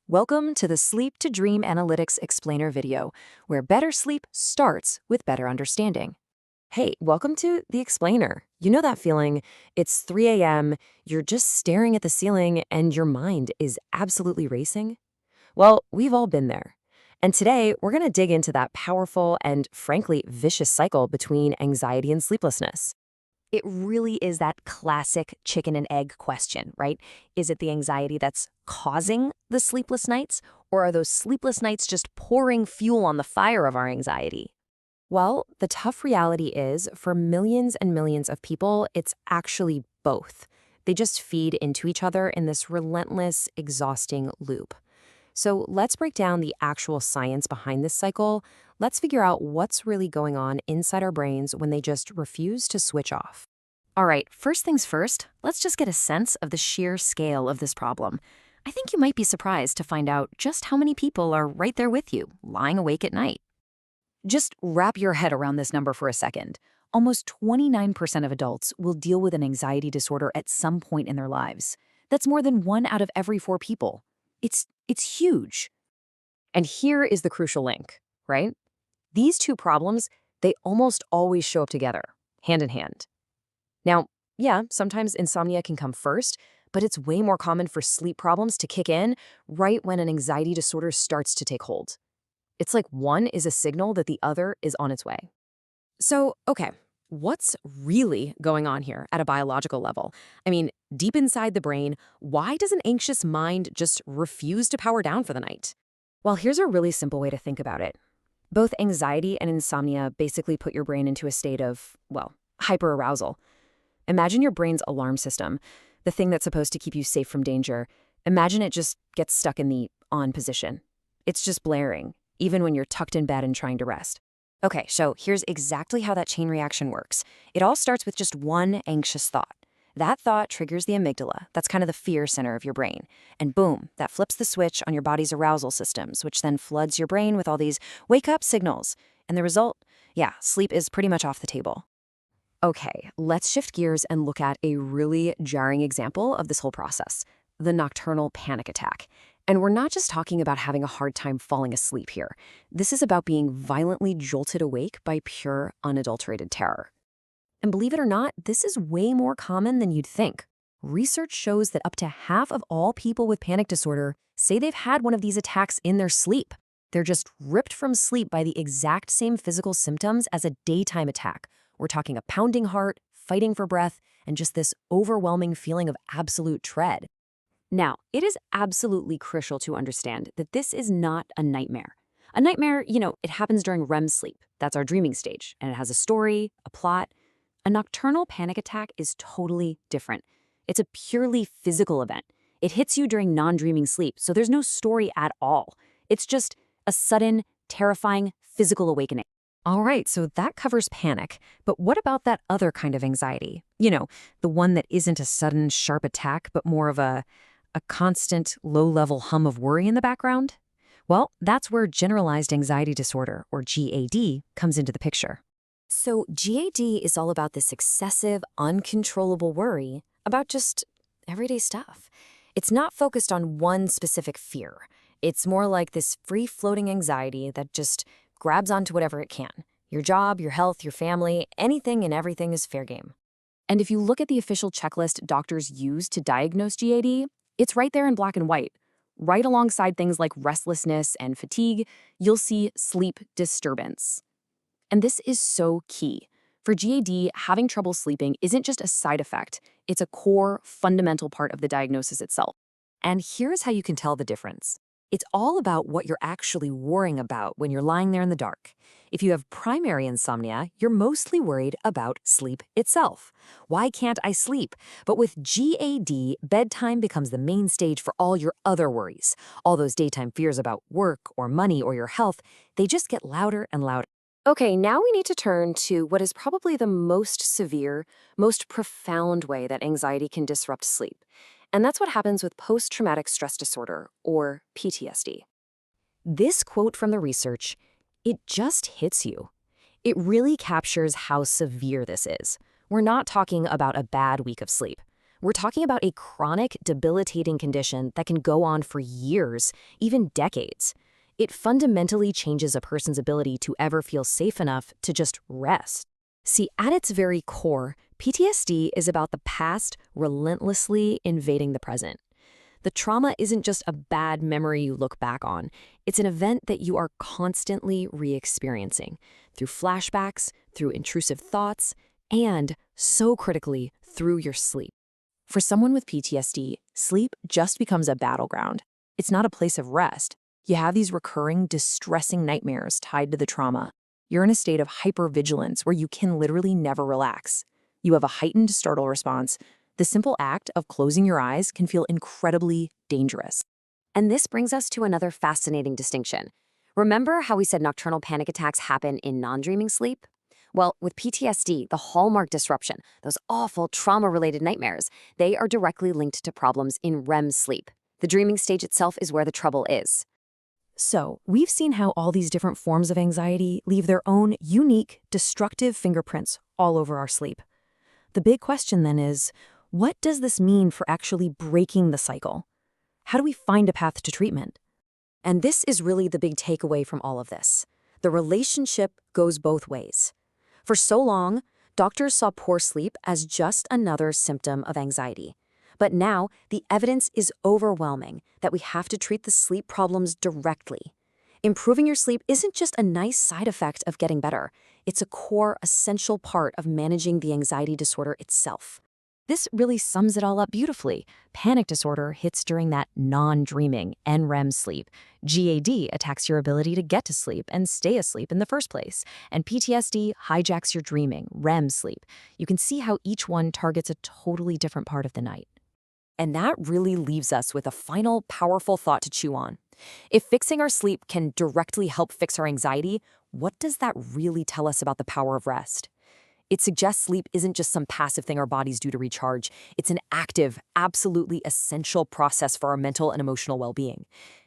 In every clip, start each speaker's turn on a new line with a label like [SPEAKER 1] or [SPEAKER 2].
[SPEAKER 1] Welcome to the Sleep to Dream Analytics Explainer video, where better sleep starts with better understanding. Hey, welcome to the Explainer. You know that feeling? It's 3 a.m., you're just staring at the ceiling, and your mind is absolutely racing? Well, we've all been there. And today, we're going to dig into that powerful and, frankly, vicious cycle between anxiety and sleeplessness. It really is that classic chicken and egg question, right? Is it the anxiety that's causing the sleepless nights, or are those sleepless nights just pouring fuel on the fire of our anxiety? Well, the tough reality is, for millions and millions of people, it's actually both. They just feed into each other in this relentless, exhausting loop. So let's break down the actual science behind this cycle. Let's figure out what's really going on inside our brains when they just refuse to switch off. All right, first things first, let's just get a sense of the sheer scale of this problem. I think you might be surprised to find out just how many people are right there with you, lying awake at night. Just wrap your head around this number for a second. Almost 29% of adults will deal with an anxiety disorder at some point in their lives. That's more than 1 out of every 4 people. It's huge. And here is the crucial link, right? These two problems, they almost always show up together, hand in hand. Now, yeah, sometimes insomnia can come first, but it's way more common for sleep problems to kick in right when an anxiety disorder starts to take hold. It's like one is a signal that the other is on its way. So, okay, what's really going on here at a biological level? I mean, deep inside the brain, why does an anxious mind just refuse to power down for the night? Well, here's a really simple way to think about it. Both anxiety and insomnia basically put your brain into a state of, well, hyperarousal. Imagine your brain's alarm system, the thing that's supposed to keep you safe from danger. Imagine it just gets stuck in the on position. It's just blaring, even when you're tucked in bed and trying to rest. Okay, so here's exactly how that chain reaction works. It all starts with just one anxious thought. That thought triggers the amygdala, that's kind of the fear center of your brain. And boom, that flips the switch on your body's arousal systems, which then floods your brain with all these wake-up signals. And the result? Yeah, sleep is pretty much off the table. Okay, let's shift gears and look at a really jarring example of this whole process, the nocturnal panic attack. And we're not just talking about having a hard time falling asleep here. This is about being violently jolted awake by pure, unadulterated terror. And believe it or not, this is way more common than you'd think. Research shows that up to half of all people with panic disorder say they've had one of these attacks in their sleep. They're just ripped from sleep by the exact same physical symptoms as a daytime attack. We're talking a pounding heart, fighting for breath, and just this overwhelming feeling of absolute dread. Now, it is absolutely crucial to understand that this is not a nightmare. A nightmare, it happens during REM sleep. That's our dreaming stage, and it has a story, a plot. A nocturnal panic attack is totally different. It's a purely physical event. It hits you during non-dreaming sleep, so there's no story at all. It's just a sudden, terrifying physical awakening. All right, so that covers panic, but what about that other kind of anxiety? The one that isn't a sudden, sharp attack, but more of a constant, low-level hum of worry in the background? Well, that's where generalized anxiety disorder, or GAD, comes into the picture. So GAD is all about this excessive, uncontrollable worry about just everyday stuff. It's not focused on one specific fear. It's more like this free-floating anxiety that just grabs onto whatever it can. Your job, your health, your family, anything and everything is fair game. And if you look at the official checklist doctors use to diagnose GAD, it's right there in black and white. Right alongside things like restlessness and fatigue, you'll see sleep disturbance. And this is so key. For GAD, having trouble sleeping isn't just a side effect, it's a core, fundamental part of the diagnosis itself. And here's how you can tell the difference. It's all about what you're actually worrying about when you're lying there in the dark. If you have primary insomnia, you're mostly worried about sleep itself. Why can't I sleep? But with GAD, bedtime becomes the main stage for all your other worries. All those daytime fears about work or money or your health, they just get louder and louder. Okay, now we need to turn to what is probably the most severe, most profound way that anxiety can disrupt sleep. And that's what happens with post-traumatic stress disorder, or PTSD. This quote from the research, it just hits you. It really captures how severe this is. We're not talking about a bad week of sleep. We're talking about a chronic, debilitating condition that can go on for years, even decades. It fundamentally changes a person's ability to ever feel safe enough to just rest. See, at its very core, PTSD is about the past relentlessly invading the present. The trauma isn't just a bad memory you look back on. It's an event that you are constantly re-experiencing through flashbacks, through intrusive thoughts, and, so critically, through your sleep. For someone with PTSD, sleep just becomes a battleground. It's not a place of rest. You have these recurring, distressing nightmares tied to the trauma. You're in a state of hypervigilance where you can literally never relax. You have a heightened startle response. The simple act of closing your eyes can feel incredibly dangerous. And this brings us to another fascinating distinction. Remember how we said nocturnal panic attacks happen in non-dreaming sleep? Well, with PTSD, the hallmark disruption, those awful trauma-related nightmares, they are directly linked to problems in REM sleep. The dreaming stage itself is where the trouble is. So, we've seen how all these different forms of anxiety leave their own unique, destructive fingerprints all over our sleep. The big question then is, what does this mean for actually breaking the cycle? How do we find a path to treatment? And this is really the big takeaway from all of this. The relationship goes both ways. For so long, doctors saw poor sleep as just another symptom of anxiety. But now, the evidence is overwhelming that we have to treat the sleep problems directly. Improving your sleep isn't just a nice side effect of getting better. It's a core, essential part of managing the anxiety disorder itself. This really sums it all up beautifully. Panic disorder hits during that non-dreaming NREM sleep. GAD attacks your ability to get to sleep and stay asleep in the first place. And PTSD hijacks your dreaming, REM sleep. You can see how each one targets a totally different part of the night. And that really leaves us with a final, powerful thought to chew on. If fixing our sleep can directly help fix our anxiety, what does that really tell us about the power of rest? It suggests sleep isn't just some passive thing our bodies do to recharge. It's an active, absolutely essential process for our mental and emotional well-being.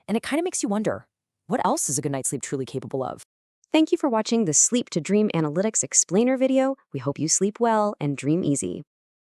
[SPEAKER 1] And it kind of makes you wonder, what else is a good night's sleep truly capable of? Thank you for watching the Sleep to Dream Analytics Explainer video. We hope you sleep well and dream easy.